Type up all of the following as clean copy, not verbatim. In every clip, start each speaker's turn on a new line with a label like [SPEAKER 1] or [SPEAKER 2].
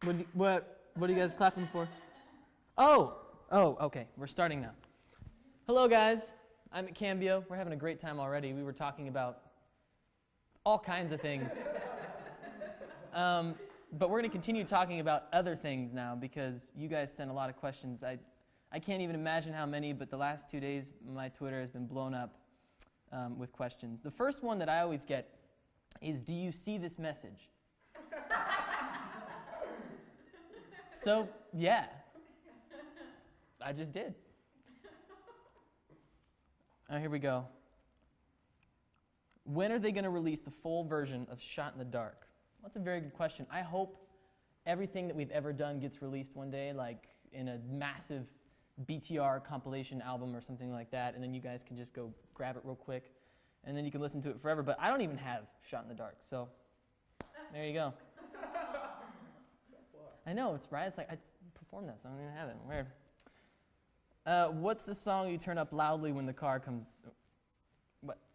[SPEAKER 1] What are you guys clapping for? Oh, okay. We're starting now. Hello, guys. I'm at Cambio. We're having a great time already. We were talking about all kinds of things. But we're going to continue talking about other things now because you guys sent a lot of questions. I can't even imagine how many, but the last 2 days, my Twitter has been blown up with questions. The first one that I always get is, do you see this message? So, yeah, I just did. Here we go. When are they going to release the full version of Shot in the Dark? Well, that's a very good question. I hope everything that we've ever done gets released one day, like in a massive BTR compilation album or something like that, and then you guys can just go grab it real quick, and then you can listen to it forever. But I don't even have Shot in the Dark, so there you go. I know, it's right. It's like I performed that, so I don't even have it. Weird. What's the song you turn up loudly when the car comes?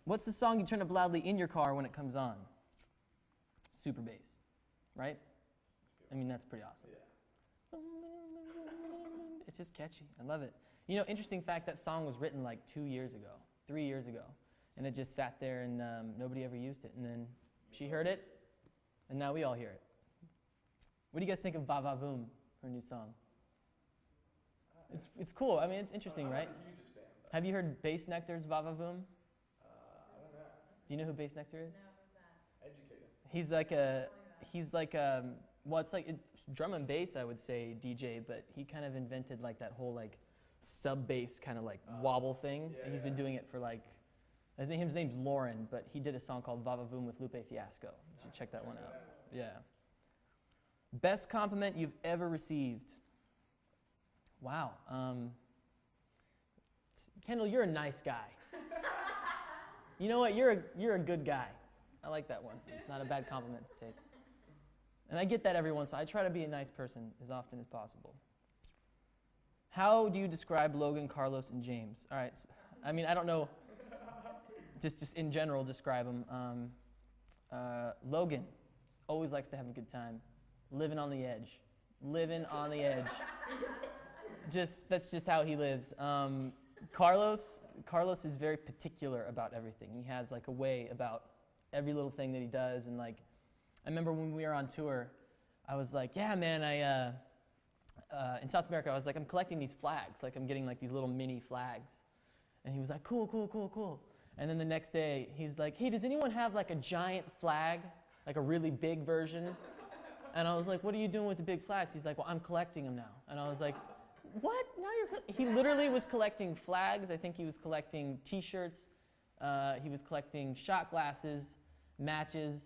[SPEAKER 1] What's the song you turn up loudly in your car when it comes on? Super bass, right? I mean, that's pretty awesome. Yeah. It's just catchy. I love it. You know, interesting fact, that song was written like 2 years ago, 3 years ago, and it just sat there and nobody ever used it. And then she heard it, and now we all hear it. What do you guys think of Va Va Voom, her new song? It's cool. I mean, it's interesting, right?
[SPEAKER 2] I'm a hugest fan.
[SPEAKER 1] Have you heard Bass Nectar's Va Va Voom?
[SPEAKER 2] I don't know.
[SPEAKER 1] Do you know who Bass Nectar is?
[SPEAKER 3] No, who's that?
[SPEAKER 2] Educate him.
[SPEAKER 1] Well, it's like drum and bass, I would say, DJ, but he kind of invented like that whole like sub bass kind of like wobble thing.
[SPEAKER 2] Yeah,
[SPEAKER 1] and he's been doing it for like, I think his name's Lauren, but he did a song called Va Va Voom with Lupe Fiasco. You should check that one out. Yeah. Best compliment you've ever received? Wow. Kendall, you're a nice guy. You know what? You're a good guy. I like that one. It's not a bad compliment to take. And I get that every once in a while. I try to be a nice person as often as possible. How do you describe Logan, Carlos, and James? All right. I mean, I don't know. Just in general, describe them. Logan always likes to have a good time. Living on the edge. Living on the edge. That's just how he lives. Carlos is very particular about everything. He has like a way about every little thing that he does, and like I remember when we were on tour, I was like, yeah, man, in South America, I was like, I'm collecting these flags, like I'm getting like these little mini flags, and he was like, cool, cool, cool, cool. And then the next day, he's like, hey, does anyone have like a giant flag, like a really big version? And I was like, what are you doing with the big flags? He's like, well, I'm collecting them now. And I was like, what? Now he literally was collecting flags. I think he was collecting T-shirts. He was collecting shot glasses, matches.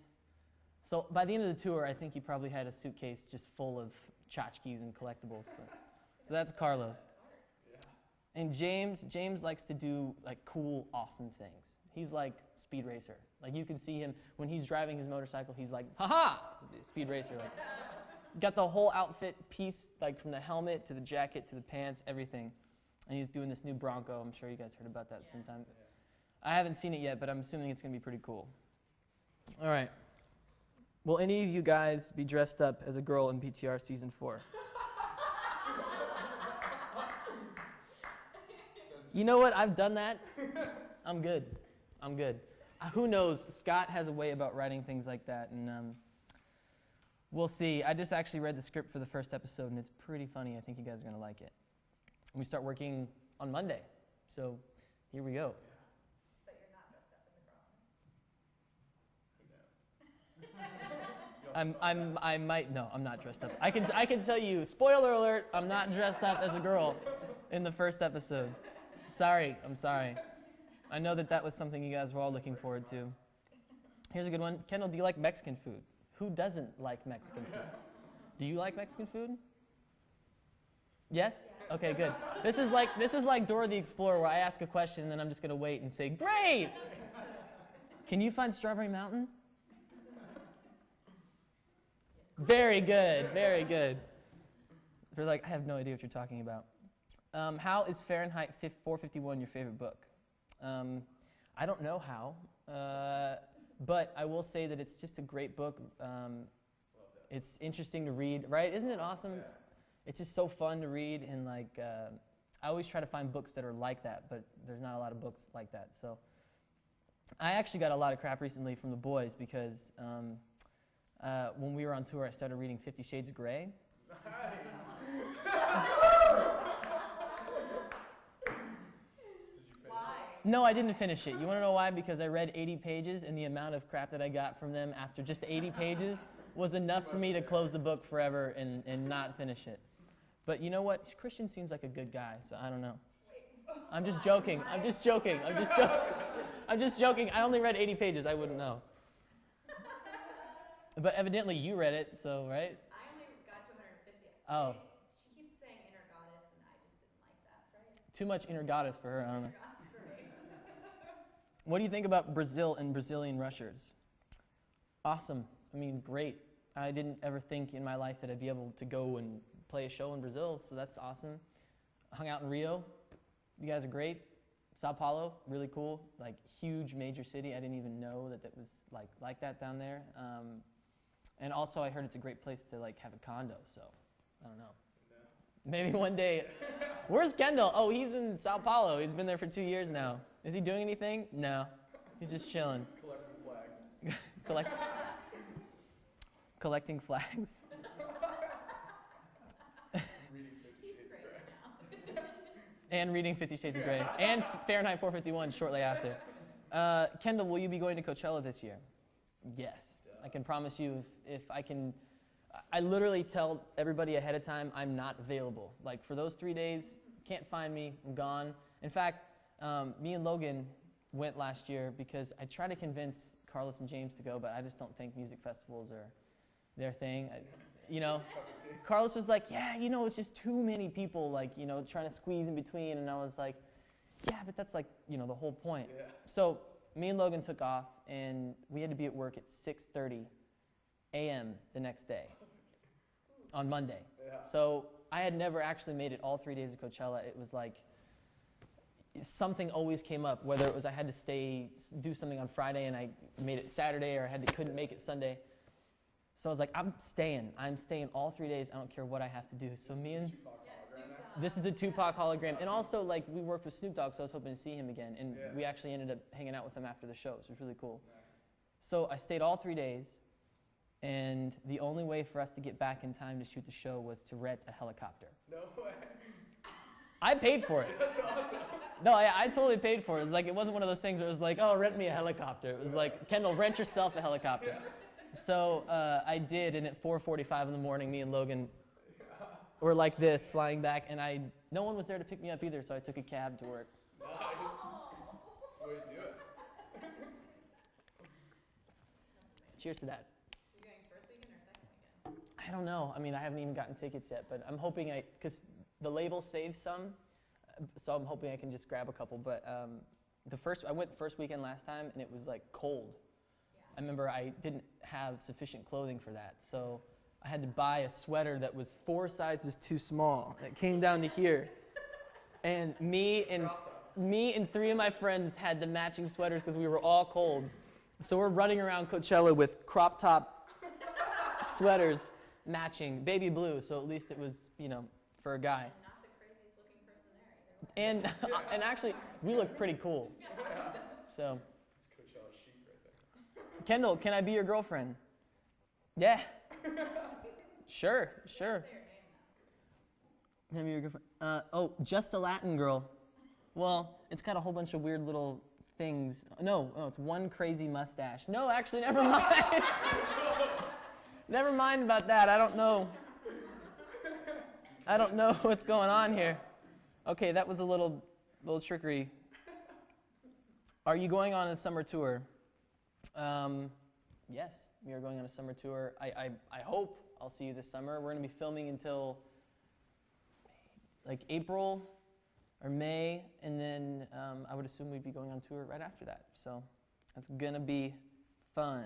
[SPEAKER 1] So by the end of the tour, I think he probably had a suitcase just full of tchotchkes and collectibles. So that's Carlos. And James likes to do like cool, awesome things. He's like Speed Racer. Like you can see him when he's driving his motorcycle. He's like, haha, Speed Racer. Like, got the whole outfit piece, like from the helmet to the jacket to the pants, everything. And he's doing this new Bronco. I'm sure you guys heard about that sometime. I haven't seen it yet, but I'm assuming it's going to be pretty cool. All right. Will any of you guys be dressed up as a girl in BTR Season 4? You know what? I've done that. I'm good. I'm good. Who knows? Scott has a way about writing things like that, and we'll see. I just actually read the script for the first episode, and it's pretty funny. I think you guys are going to like it. And we start working on Monday, so here we go.
[SPEAKER 3] But you're not dressed up as a girl.
[SPEAKER 1] I might. No, I'm not dressed up. I can tell you. Spoiler alert! I'm not dressed up as a girl in the first episode. Sorry. I'm sorry. I know that was something you guys were all looking forward to. Here's a good one. Kendall, do you like Mexican food? Who doesn't like Mexican food? Do you like Mexican food? Yes? Okay, good. This is like Dora the Explorer, where I ask a question and then I'm just going to wait and say, great! Can you find Strawberry Mountain? Very good, very good. They're like, I have no idea what you're talking about. How is Fahrenheit 451 your favorite book? I don't know how, but I will say that it's just a great book. It's interesting to read, right? Isn't it awesome? It's just so fun to read, and like I always try to find books that are like that, but there's not a lot of books like that. So I actually got a lot of crap recently from the boys because when we were on tour, I started reading 50 Shades of Grey. No, I didn't finish it. You want to know why? Because I read 80 pages, and the amount of crap that I got from them after just 80 pages was enough for me to close the book forever and not finish it. But you know what? Christian seems like a good guy, so I don't know. I'm just joking. I'm just joking. I'm just joking. I'm just joking. I only read 80 pages. I wouldn't know. But evidently you read it, so, right?
[SPEAKER 3] I only got to 150.
[SPEAKER 1] Oh.
[SPEAKER 3] She keeps saying inner goddess, and I just didn't like that phrase.
[SPEAKER 1] Too much inner goddess for her. I don't know.
[SPEAKER 3] Inner goddess for me.
[SPEAKER 1] What do you think about Brazil and Brazilian rushers? Awesome. I mean, great. I didn't ever think in my life that I'd be able to go and play a show in Brazil, so that's awesome. Hung out in Rio. You guys are great. Sao Paulo, really cool. Like, huge major city. I didn't even know that it was like that down there. And also, I heard it's a great place to like have a condo, so I don't know. Maybe one day. Where's Kendall? Oh, he's in Sao Paulo. He's been there for 2 years now. Is he doing anything? No. He's just chilling.
[SPEAKER 2] Collecting flags.
[SPEAKER 1] Collecting flags. And reading 50 Shades of Grey. And Fahrenheit 451 shortly after. Kendall, will you be going to Coachella this year? Yes. I can promise you if I can. I literally tell everybody ahead of time I'm not available. Like for those 3 days, can't find me, I'm gone. In fact, me and Logan went last year because I tried to convince Carlos and James to go, but I just don't think music festivals are their thing. You know, Carlos was like, yeah, you know, it's just too many people, like, you know, trying to squeeze in between. And I was like, yeah, but that's like, you know, the whole point. Yeah. So me and Logan took off, and we had to be at work at 6:30 a.m. the next day on Monday. Yeah. So I had never actually made it all 3 days of Coachella. It was like something always came up, whether it was I had to do something on Friday and I made it Saturday, or couldn't make it Sunday. So I was like, I'm staying all 3 days. I don't care what I have to do. So me and this is the Tupac hologram. And also, like, we worked with Snoop Dogg, so I was hoping to see him again. And we actually ended up hanging out with him after the show. So it was really cool. Nice. So I stayed all 3 days. And the only way for us to get back in time to shoot the show was to rent a helicopter.
[SPEAKER 2] No way.
[SPEAKER 1] I paid for it.
[SPEAKER 2] That's awesome.
[SPEAKER 1] No, I totally paid for it. It was like, it wasn't one of those things where it was like, oh, rent me a helicopter. It was like, Kendall, rent yourself a helicopter. So I did, and at 4:45 in the morning, me and Logan were like this, flying back, and no one was there to pick me up either, so I took a cab to work.
[SPEAKER 2] Nice. That's the way to do it.
[SPEAKER 1] Cheers to that.
[SPEAKER 3] You're going first weekend or second weekend?
[SPEAKER 1] I don't know. I mean, I haven't even gotten tickets yet, but I'm hoping because the label saves some, so I'm hoping I can just grab a couple. But I went the first weekend last time, and it was like cold. I remember I didn't have sufficient clothing for that, so I had to buy a sweater that was 4 sizes too small. It came down to here. And me and 3 of my friends had the matching sweaters because we were all cold. So we're running around Coachella with crop top sweaters matching, baby blue, so at least it was, you know, for a guy.
[SPEAKER 3] And not the craziest looking person there either.
[SPEAKER 1] And actually, we look pretty cool. So. Kendall, can I be your girlfriend? Yeah. Sure.
[SPEAKER 3] Say your name now.
[SPEAKER 1] Can I be your girlfriend? Just a Latin girl. Well, it's got a whole bunch of weird little things. No, it's one crazy mustache. No, actually, never mind. Never mind about that. I don't know. I don't know what's going on here. Okay, that was a little trickery. Are you going on a summer tour? Yes, we are going on a summer tour. I hope I'll see you this summer. We're going to be filming until like April or May, and then I would assume we'd be going on tour right after that. So that's going to be fun.